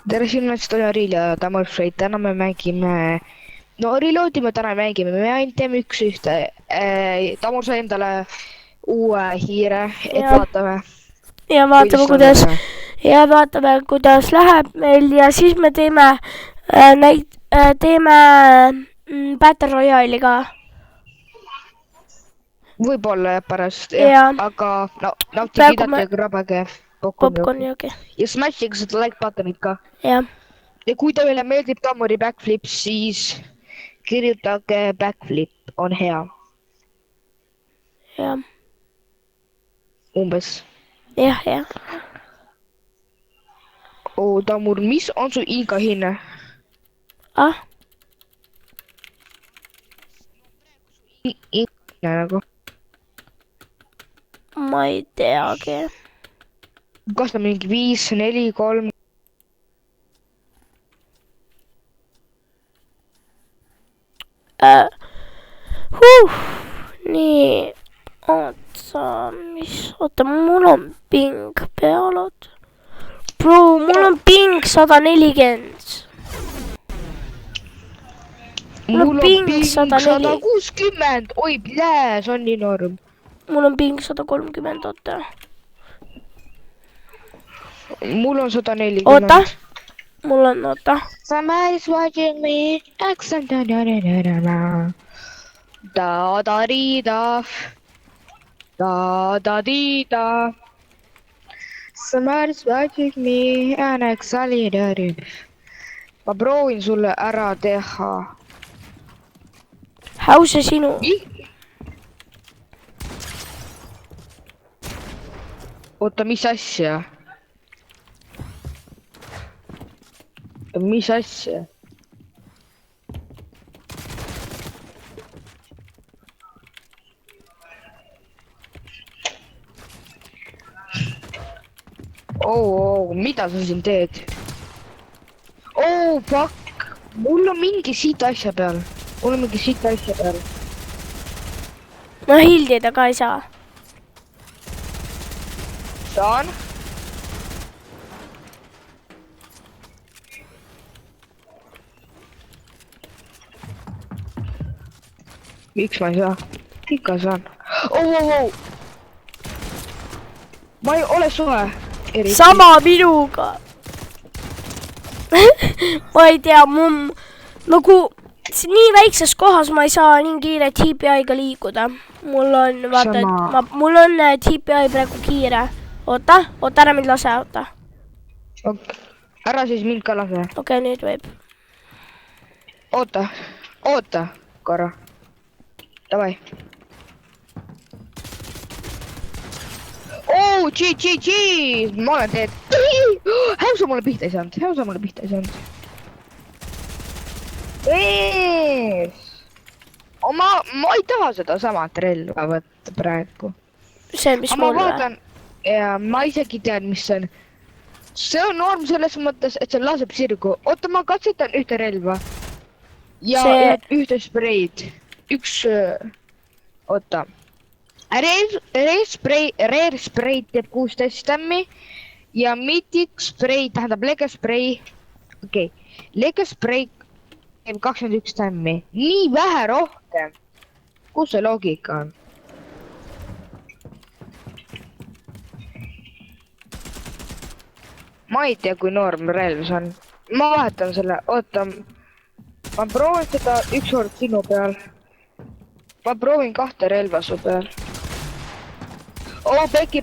tere silmast, olen Riil ja Tammurfreit, täna me mängime, no reload'i me täna mängime, me ainult teeme üks-ühte. Tammur sai endale uue hiire, et Ja. vaatame. Ja vaatame, kuidas läheb meil ja siis me teeme Battle Royale'i ka. Võib-olla jah pärast, Ja. aga no, nautige, Praegu me- idate, krabage Popcorn jookki. ja smashige seda like buttonit ka. Ja. Ja kui teile meeldib Tammuri backflip, siis kirjutage backflip, on hea, Ja. umbes. Jah, jah. Oo, Tammur, mis on su iga hinne? Ah, Nagu. ma ei teagi. Kas ta mingi 5, 4, 3? Nii. Oota, mul on ping peal, oota. Bro, mul on ping 140. Mul on ping 160, oi plää, see on nii norm. Mul on ping 130, oota. Mul on 140. Oota. Mul on, oota. Somebody's watching me, accent, da-da-di-da, da-da-di-da. Somebody's watching me, annexalidari. Ma proovin sulle ära teha. How see sinu? Oota, mis asja? Mis asja? Oh, mida sa siin teed? Oh, fuck. Mul on mingi siit asja peal. No hildida ka ei saa. Saan? Miks ma ei saa? Ikka saan. Oh. Ma ei ole suve. Sama minuga. Ma ei tea, nagu nii väikses kohas ma ei saa nii kiire TPI-ga liikuda. Mul on, vaata, et mul on TPI praegu kiire. Oota, ära mind lase, oota. Ära siis mind ka lase. Okei, nüüd võib. Oota, korra. Davai. Oh, GG! Ma olen teed. Häusa mulle pihta ei saanud. Ma ei taha seda samat relva võtta praegu. See, mis mul vaatan, ja ma isegi tean, mis see on. See on norm selles mõttes, et see laseb sirgu. Oota, ma katsetan ühte relva. Ja ühte spreid. Oota. Rare spray teeb 16 tämmi ja mythic spray, tähendab lege spray. Okei, lege spray teeb 21 tämmi. Nii vähe rohkem. Kus see loogika on? Ma ei tea, kui norm relv see on. Ma vahetan selle, oota. Ma proovin seda ükskord sinu peal. Ma proovin 2 relva su peal. Oh, peki.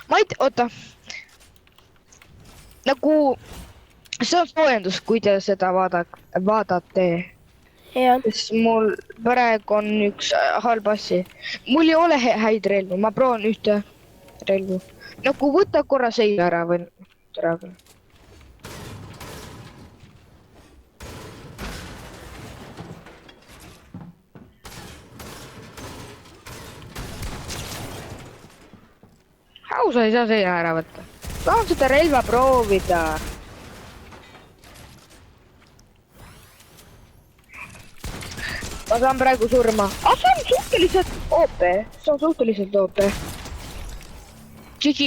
Ma ei tea, oota. Nagu, see on soojendus, kui te seda vaadate. Sest mul praegu on üks halb asi. Mul ei ole häid relvu, ma proovin ühte relvu. Nagu võta korra seina ära või praegu. Ausa ei saa seina ära võtta. Tahan seda relva proovida. Ma saan praegu surma. See on suhteliselt OP. GG.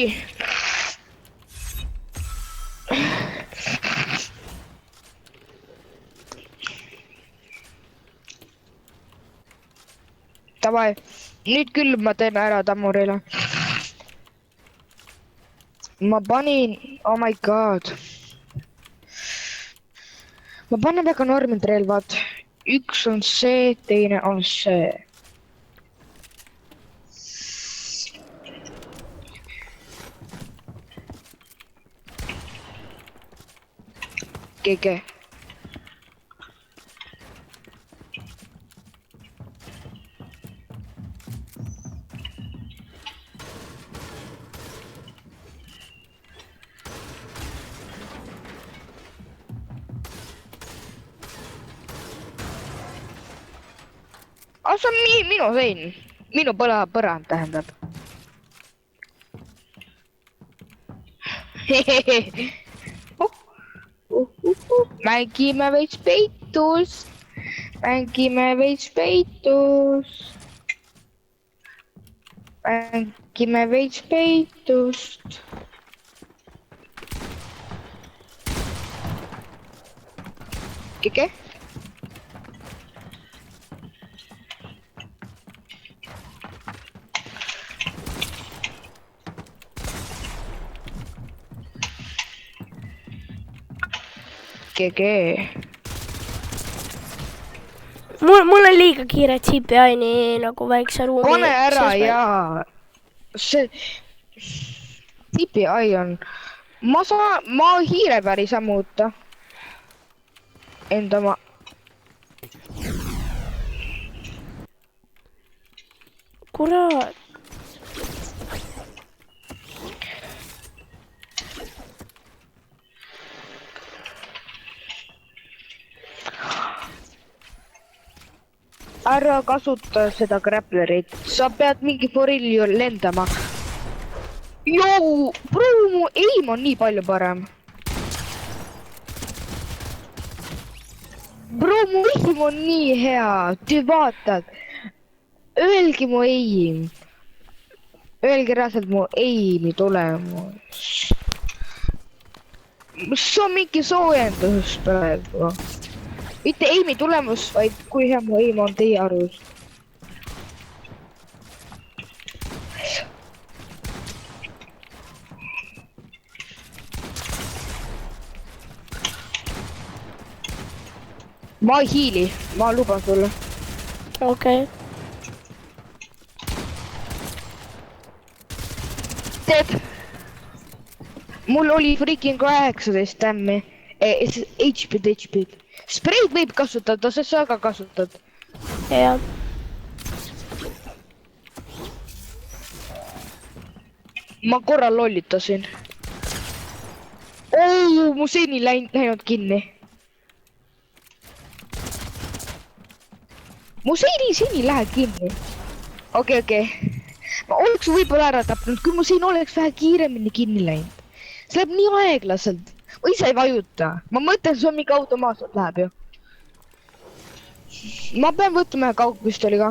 davai. Nüüd küll ma teen ära Tammurile. Ma panin, oh my god. Ma panen väga normid relvad. Üks on see, teine on see. GG. See on minu sein. Minu põrand tähendab. Mängime veits peitust. Mängime veits peitust. Mängime veits peitust. Kike? GG. Mul on liiga kiire CPI nii nagu väikse ruumi. Pane ära ja see CPI on. Ma hiire peal ei saa muuta. Enda ma. Kurat. Ära kasuta seda grapplerit. Sa pead mingi forilju lendama. Joo, bro, mu aim on nii palju parem. Bro, mu aim on nii hea. Te vaatad. Öelge mu aim. Öelge reaalselt mu aimi tulemus. See on mingi soojendus praegu. Mitte aimi tulemus, vaid kui hea mu aim on teie arus. Ma ei hiili, ma luban sulle. Okei. Tead, mul oli freaking 18 tämmi. HP-d. Spreid võib kasutada, sa ka kasutad. Jah. Ma korra lollitasin. Mu seni läinud kinni. Mu seni läheb kinni. Okei. Ma oleks võib-olla ära tapnud, kui mu sen oleks vähe kiiremini kinni läinud. See läheb nii aeglaselt. Või sa ei vajuta. Ma mõtlen, see on mingi automaatselt läheb ju. Ma pean võtma kaugpüstoli ka.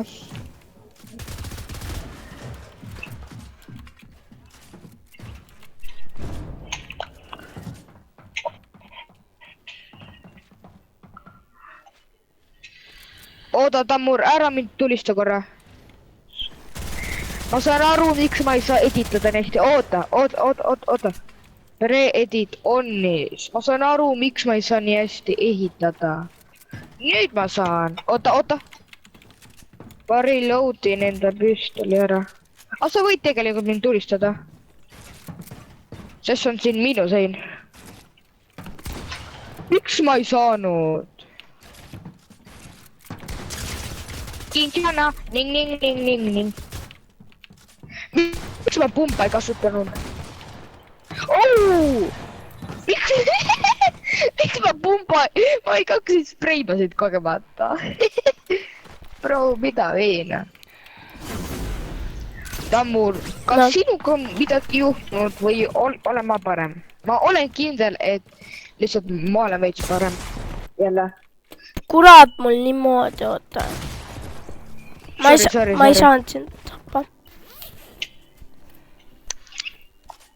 Oota, Tammur, ära mind tulista korra. Ma saan aru, miks ma ei saa editada nehti. Oota. Re-edit onnis. Ma saan aru, miks ma ei saa nii hästi ehitada. Nüüd ma saan. Oota. Ma reloadin enda püstoli ära. Sa võid tegelikult mind tulistada. Sest on siin minu sein. Miks ma ei saanud? Kinkiana. Ning. Miks ma pumpa ei kasutanud? Miks ma pumpa? Ma ei kaksid spreimasid kogemata. Bro, mida veena? Tammur, kas sinuga on midagi juhtunud või olen ma parem? Ma olen kindel, et lihtsalt ma olen veits parem. Jälle. Kurat, mul niimoodi, oota. Ma ei saanud sind tappa.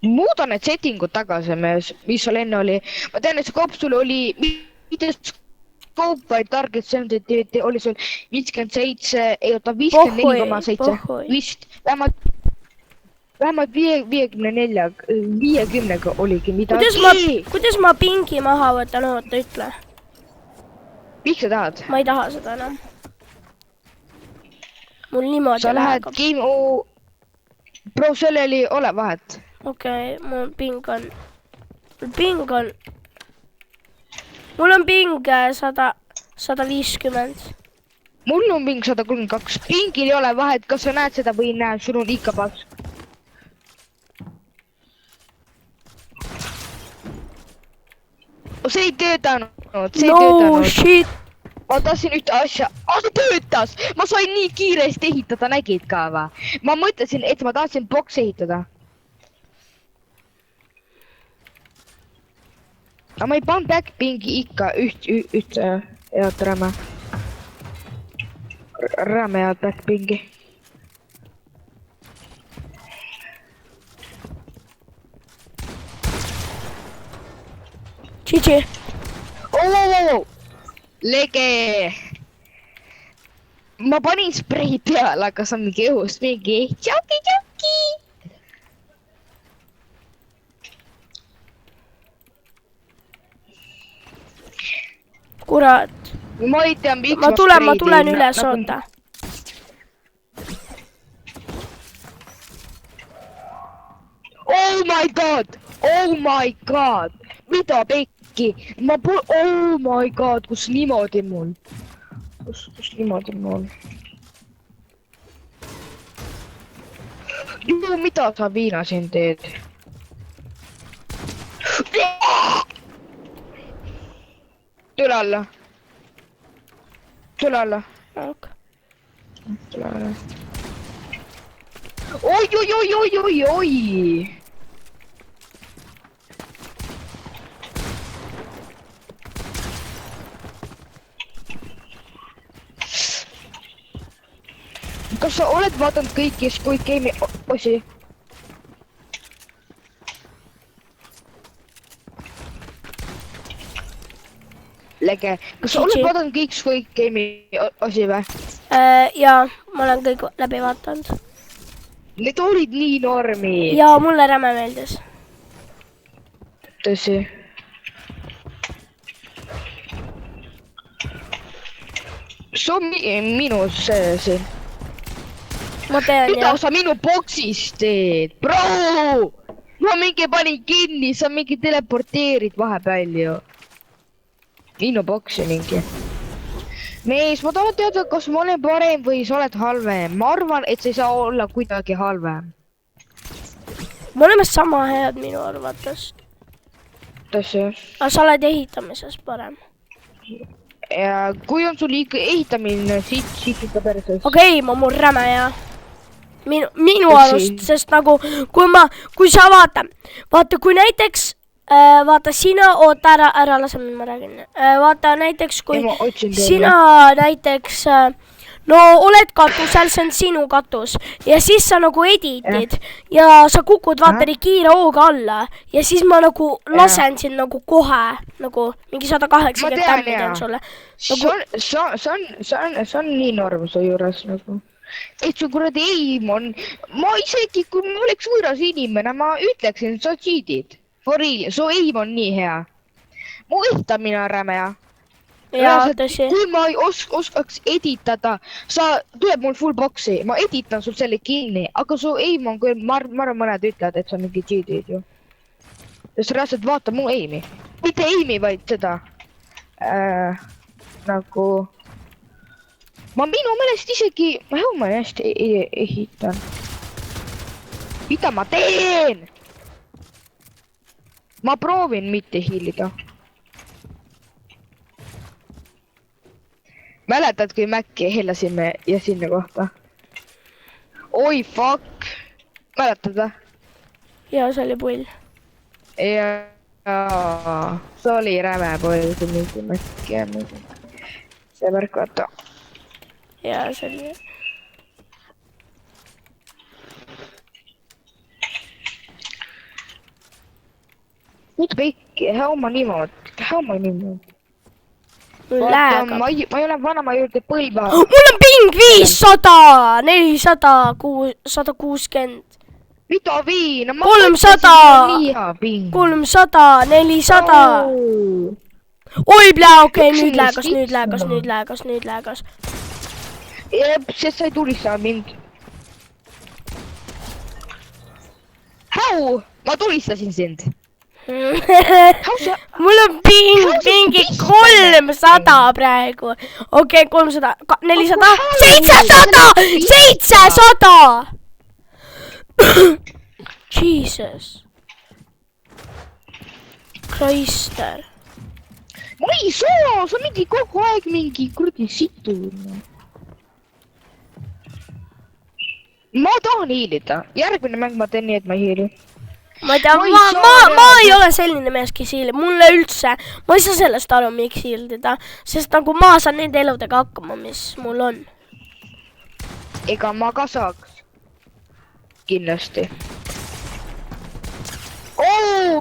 Muuda need settingud tagasi, mis sul enne oli. Ma tean, et see kopsul oli scope, vaid target sensitivity oli sul 57, ei oota, 54,7. pohhui. vist, vähemalt 50-ga oligi midagi. kuidas ma pingi maha võtan, oota, ütle. Miks sa tahad? Ma ei taha seda enam. Mul niimoodi sa lähed game Bro, sellel ei ole vahet. Okei, mul ping on 150. Mul on ping 132. Pingil ei ole vahet, kas sa näed seda või ei näe, sul on ikka pask. See ei töötanud, Shit. Ma tahtsin ühte asja, töötas! Ma sain nii kiiresti ehitada, nägid ka va? Ma mõtlesin, et ma tahtsin boks ehitada. Aga ma ei pannud backpingi ikka ühte head räme head backpingi. GG. Oh. Lege! Ma panin sprei peale, aga see on mingi õhust mingi tšoki! Kurat. Ma ei tea, miks ma tulen üles, oota. Oh my god! Mida pekki? Oh my god, kus niimoodi mul? Kus niimoodi mul? Ju, mida sa Viina siin teed? Tule alla. Tule alla. Tule alla. Oi! Kas sa oled vaadanud kõiki Squid Game'i osi? Lege, kas sa oled vaadanud kõik Squid Game'i osi või? Jaa, ma olen kõik läbi vaatanud. Need olid nii normid. Jaa, mulle räme meeldis. Tõsi. See on minu see. Ma tean, mida sa minu boksist teed, bro? Ma mingi panin kinni, sa mingi teleporteerid vahepeal ju. Minu boksi mingi. Mees, ma tahan teada, kas ma olen parem või sa oled halvem. Ma arvan, et sa ei saa olla kuidagi halvem. Me oleme sama head minu arvates. Tõsi. Aga sa oled ehitamises parem. Ja kui on sul ikka ehitamine, siit ikka päris. Okei, ma mul räme ja minu arust, sest nagu kui sa vaata, kui näiteks vaata sina, oota ära lase mind, ma räägin. Vaata näiteks, kui sina näiteks oled katusel, see on sinu katus ja siis sa nagu editid ja sa kukud vaata nii kiire hooga alla ja siis ma nagu lasen sind nagu kohe nagu mingi 180 tämmi teen sulle. See on nii norm su juures nagu. Et su kuradi aim on, ma isegi kui ma oleks võõras inimene, ma ütleksin, et sa cheatid. For real, su aim on nii hea. Mu ehtamine on räme hea. Jaa, tõsi. Kui ma ei oskaks editada, tuleb mul full boxi, ma editan sul selle kinni, aga su aim on küll, ma arvan mõned ütlevad, et sa mingi cheatid ju. Sest reaalselt vaata mu aimi. Mitte aimi, vaid seda. Nagu... Ma minu meelest isegi, ma hästi ehitan. Mida ma teen? Ma proovin mitte hiilida. Mäletad, kui Mäkki helasime ja sinna kohta? Oi, fuck! Mäletad või? Jaa, see oli pull. Jaa, see oli räme pull, kui mingi Mäkki ja mingi. See värk vaata. Jaa, see oli. Miks Peiki? How ma niimoodi? mul vaata , läägab . ma ei ole vanema juurde põlva . mul on ping 500 , 400 , 160 , mida viina ? 300. nii hea ping . 300 , 400 . oi , okei , nüüd läägas . sest sa ei tulista mind . How ? ma tulistasin sind . mul on pingi 300 praegu . okei , 300 , 400 , 700 . Jesus . Krister . ma ei saa , sa mingi kogu aeg mingi kuradi situ . ma tahan hiilida , järgmine mäng ma teen nii , et ma ei hiili . ma ei tea , Ma ei ma saa ei ole selline mees , kes hiilib , mulle üldse , ma ei saa sellest aru , miks hiildida , sest nagu ma saan nende eludega hakkama , mis mul on . ega ma ka saaks . kindlasti .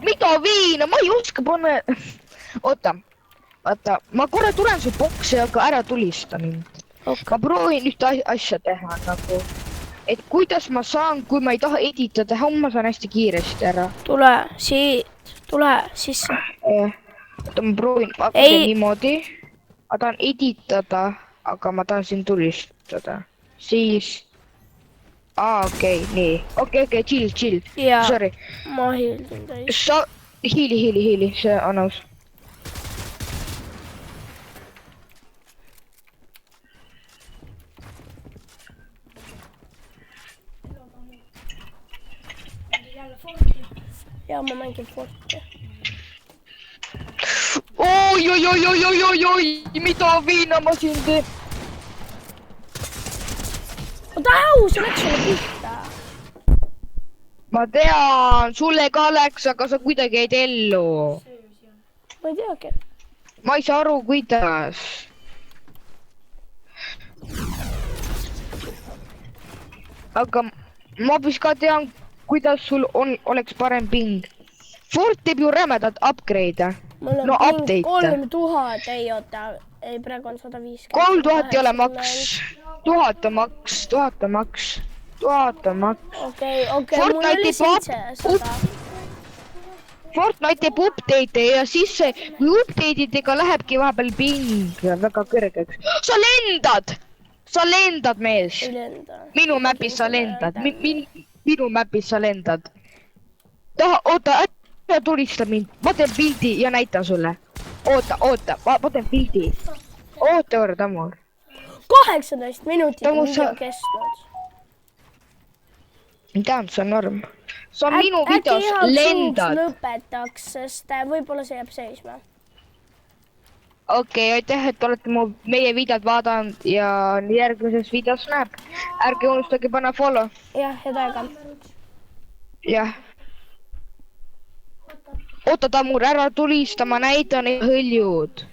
mida viina , ma ei oska panna . oota , ma korra tulen su boksi , aga ära tulista mind . ma proovin ühte asja teha nagu , et kuidas ma saan , kui ma ei taha editada , ma saan hästi kiiresti ära . tule siit , tule sisse . oota , ma proovin Ei. niimoodi . ma tahan editada , aga ma tahan siin tulistada . siis . okei , nii . okei , chill . Jaa. Sorry . ma hiildin täis . sa , hiili , see on aus . ja ma mängin Forti . oi , mida viina ma siin teen . oota , see läks sulle pihta . ma tean , sulle ka läks , aga sa kuidagi jäid ellu . ma ei teagi . ma ei saa aru , kuidas . aga ma vist ka tean , kuidas sul oleks parem ping . Ford teeb ju rämedat upgrade'e . mul on No ping update'e. 3000 , ei oota , ei praegu on 150 . 3000 ei ole maks . 1000 on maks , 1000 on maks , 1000 on maks . okei , mul oli 700 . Fortnite teeb update'e ja siis see , kui update idega lähebki vahepeal ping väga kõrgeks . sa lendad , mees . ei lenda . minu mapis sa lendad , minu mapis sa lendad . oota , ära tulista mind , ma teen pildi ja näitan sulle . oota , ma teen pildi . oota kord , ammu . 18 minutit on video kestnud . ei teadnud , see on norm . sa on minu videos lendad . lõpetaks , sest võib-olla see jääb seisma . okei , aitäh , et olete meie videot vaadanud ja järgmises videos näeb . ärge unustage panna follow . jah , head aega . jah . oota , Tamur , ära tulista , ma näitan hõljud